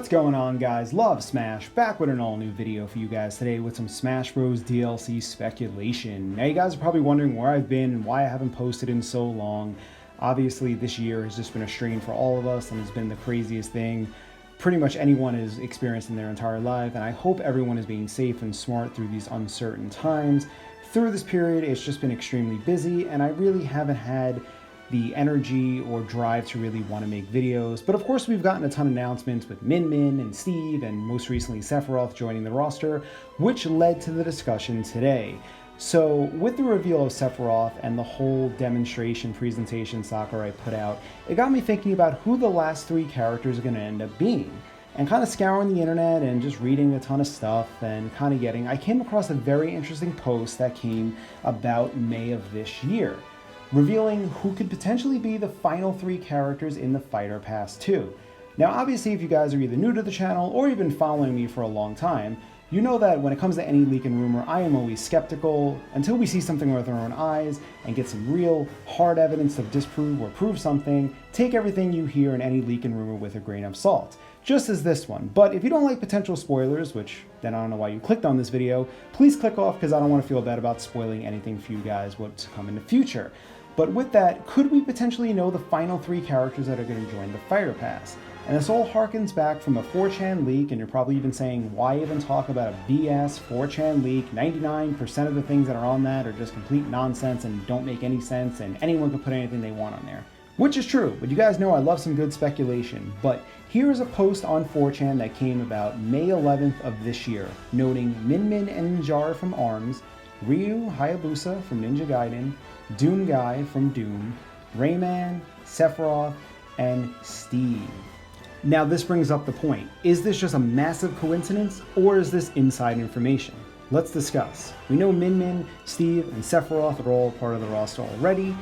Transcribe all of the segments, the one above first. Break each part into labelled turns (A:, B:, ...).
A: What's going on, guys? Love Smash, back with an all-new video for you guys today with some Smash Bros. DLC speculation. Now, you guys are probably wondering where I've been and why I haven't posted in so long. Obviously, this year has just been a strain for all of us and has been the craziest thing pretty much anyone has experienced in their entire life, and I hope everyone is being safe and smart through these uncertain times. Through this period, it's just been extremely busy, and I really haven't had the energy or drive to really want to make videos. But of course, we've gotten a ton of announcements with Min Min and Steve, and most recently Sephiroth joining the roster, which led to the discussion today. So with the reveal of Sephiroth and the whole demonstration presentation Sakurai put out, it got me thinking about who the last three characters are going to end up being. And kind of scouring the internet and just reading a ton of stuff and kind of I came across a very interesting post that came about May of this year, revealing who could potentially be the final three characters in the Fighter Pass 2. Now, obviously, if you guys are either new to the channel or you've been following me for a long time, you know that when it comes to any leak and rumor, I am always skeptical until we see something with our own eyes and get some real hard evidence to disprove or prove something. Take everything you hear in any leak and rumor with a grain of salt, just as this one. But if you don't like potential spoilers, which then I don't know why you clicked on this video, please click off because I don't want to feel bad about spoiling anything for you guys what's to come in the future. But with that, could we potentially know the final three characters that are going to join the Fighter Pass? And this all harkens back from a 4chan leak, and you're probably even saying, why even talk about a BS 4chan leak? 99% of the things that are on that are just complete nonsense and don't make any sense, and anyone can put anything they want on there. Which is true, but you guys know I love some good speculation. But here is a post on 4chan that came about May 11th of this year, noting Min Min and Ninjara from ARMS, Ryu Hayabusa from Ninja Gaiden, Doom Guy from Doom, Rayman, Sephiroth, and Steve. Now this brings up the point. Is this just a massive coincidence, or is this inside information? Let's discuss. We know Min Min, Steve, and Sephiroth are all part of the roster already.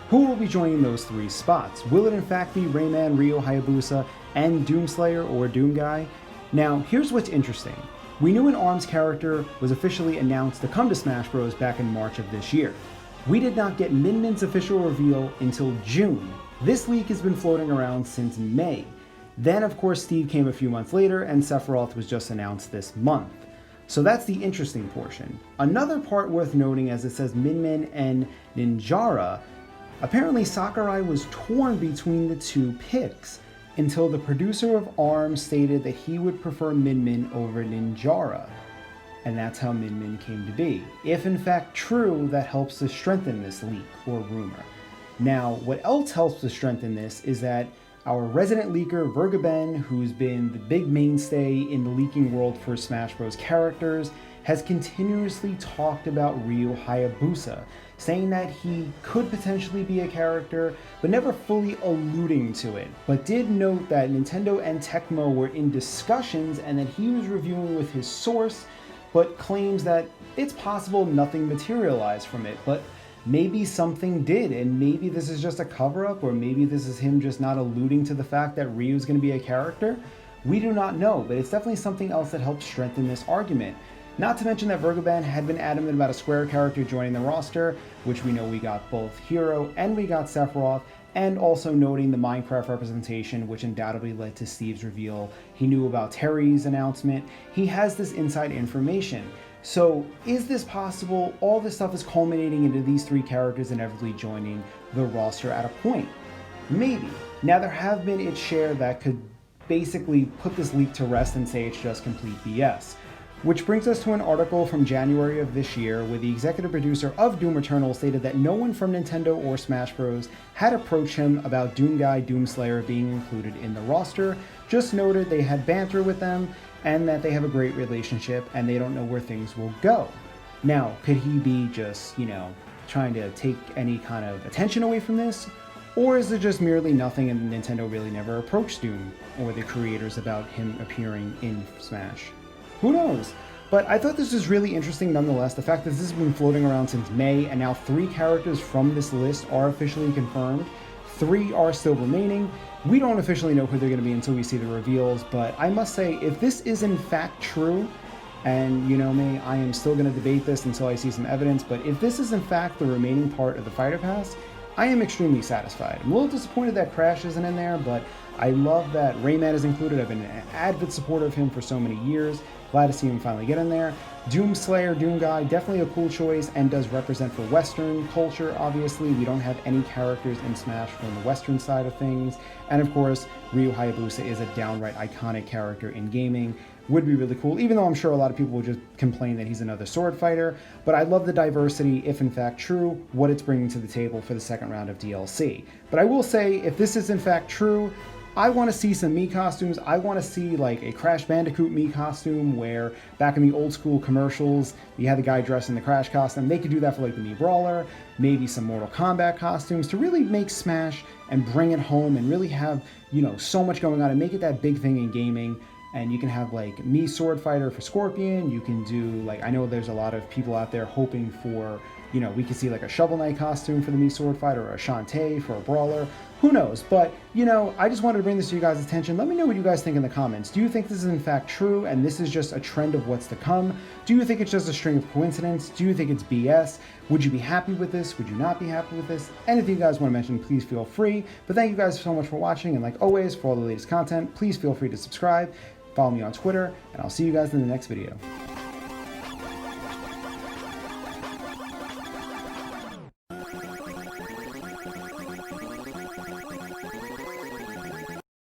A: Who will be joining those three spots? Will it in fact be Rayman, Ryo Hayabusa, and Doomslayer or Doom Guy? Now here's what's interesting. We knew an ARMS character was officially announced to come to Smash Bros. Back in March of this year. We did not get Min Min's official reveal until June. This leak has been floating around since May. Then, of course, Steve came a few months later, and Sephiroth was just announced this month. So that's the interesting portion. Another part worth noting, as it says Min Min and Ninjara, apparently Sakurai was torn between the two picks until the producer of ARMS stated that he would prefer Min Min over Ninjara. And that's how Min Min came to be. If in fact true, that helps to strengthen this leak or rumor. Now, what else helps to strengthen this is that our resident leaker, Vergaben, who's been the big mainstay in the leaking world for Smash Bros. Characters, has continuously talked about Ryo Hayabusa, saying that he could potentially be a character, but never fully alluding to it. But did note that Nintendo and Tecmo were in discussions and that he was reviewing with his source, but claims that it's possible nothing materialized from it. But maybe something did, and maybe this is just a cover-up, or maybe this is him just not alluding to the fact that Ryu's going to be a character. We do not know, but it's definitely something else that helps strengthen this argument. Not to mention that Vergaben had been adamant about a Square character joining the roster, which we know we got both Hero and we got Sephiroth, and also noting the Minecraft representation, which undoubtedly led to Steve's reveal. He knew about Terry's announcement. He has this inside information. So is this possible? All this stuff is culminating into these three characters inevitably joining the roster at a point. Maybe. Now there have been its share that could basically put this leak to rest and say it's just complete BS. Which brings us to an article from January of this year where the executive producer of Doom Eternal stated that no one from Nintendo or Smash Bros. Had approached him about Doom Guy, Doomslayer being included in the roster, just noted they had banter with them and that they have a great relationship and they don't know where things will go. Now, could he be just, trying to take any kind of attention away from this? Or is it just merely nothing and Nintendo really never approached Doom or the creators about him appearing in Smash? Who knows? But I thought this was really interesting nonetheless, the fact that this has been floating around since May, and now three characters from this list are officially confirmed. Three are still remaining. We don't officially know who they're going to be until we see the reveals, but I must say, if this is in fact true, and you know me, I am still going to debate this until I see some evidence, but if this is in fact the remaining part of the Fighter Pass, I am extremely satisfied. I'm a little disappointed that Crash isn't in there, but I love that Rayman is included. I've been an avid supporter of him for so many years. Glad to see him finally get in there. Doomslayer, Doom Guy, definitely a cool choice and does represent for Western culture, obviously. We don't have any characters in Smash from the Western side of things. And of course, Ryu Hayabusa is a downright iconic character in gaming. Would be really cool, even though I'm sure a lot of people will just complain that he's another sword fighter. But I love the diversity, if in fact true, what it's bringing to the table for the second round of DLC. But I will say, if this is in fact true, I want to see some Mii costumes. I want to see like a Crash Bandicoot Mii costume where back in the old school commercials, you had the guy dressed in the Crash costume. They could do that for like the Mii Brawler, maybe some Mortal Kombat costumes to really make Smash and bring it home and really have, you know, so much going on and make it that big thing in gaming. And you can have like Mii Sword Fighter for Scorpion. You can do like, I know there's a lot of people out there hoping for, you know, we could see like a Shovel Knight costume for the Mii Sword Fighter or a Shantae for a Brawler. Who knows? But, you know, I just wanted to bring this to you guys' attention. Let me know what you guys think in the comments. Do you think this is in fact true and this is just a trend of what's to come? Do you think it's just a string of coincidence? Do you think it's BS? Would you be happy with this? Would you not be happy with this? Anything you guys want to mention, please feel free. But thank you guys so much for watching. And like always, for all the latest content, please feel free to subscribe. Follow me on Twitter, and I'll see you guys in the next video.